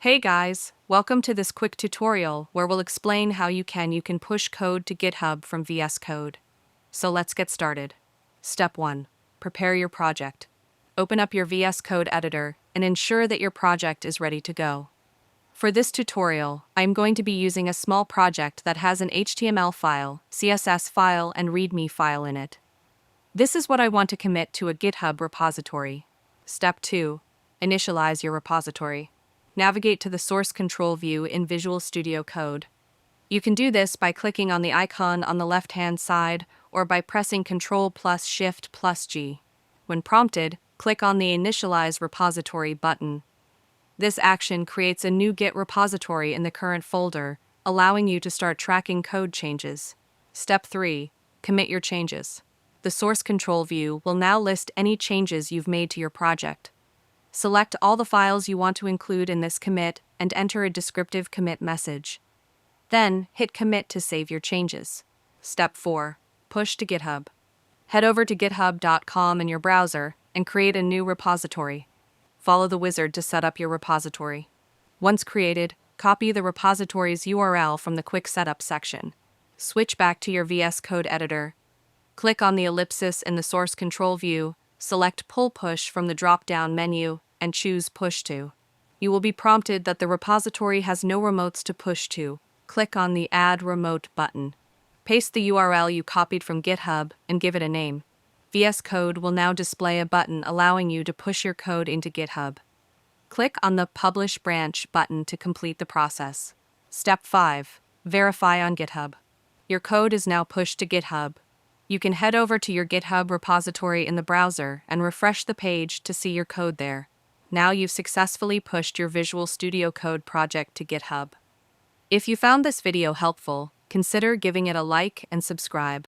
Hey guys, welcome to this quick tutorial where we'll explain how you can push code to GitHub from VS Code. So let's get started. Step 1. Prepare your project. Open up your VS Code editor and ensure that your project is ready to go. For this tutorial, I'm going to be using a small project that has an HTML file, CSS file, and README file in it. This is what I want to commit to a GitHub repository. Step 2. Initialize your repository. Navigate to the source control view in Visual Studio Code. You can do this by clicking on the icon on the left-hand side or by pressing Ctrl plus Shift plus G. When prompted, click on the Initialize Repository button. This action creates a new Git repository in the current folder, allowing you to start tracking code changes. Step 3. Commit your changes. The source control view will now list any changes you've made to your project. Select all the files you want to include in this commit and enter a descriptive commit message. Then, hit commit to save your changes. Step 4. Push to GitHub. Head over to github.com in your browser and create a new repository. Follow the wizard to set up your repository. Once created, copy the repository's URL from the Quick Setup section. Switch back to your VS Code editor. Click on the ellipsis in the source control view, select Pull Push from the drop-down menu, and choose Push to. You will be prompted that the repository has no remotes to push to. Click on the Add Remote button. Paste the URL you copied from GitHub and give it a name. VS Code will now display a button allowing you to push your code into GitHub. Click on the Publish Branch button to complete the process. Step 5. Verify on GitHub. Your code is now pushed to GitHub. You can head over to your GitHub repository in the browser and refresh the page to see your code there. Now you've successfully pushed your Visual Studio Code project to GitHub. If you found this video helpful, consider giving it a like and subscribe.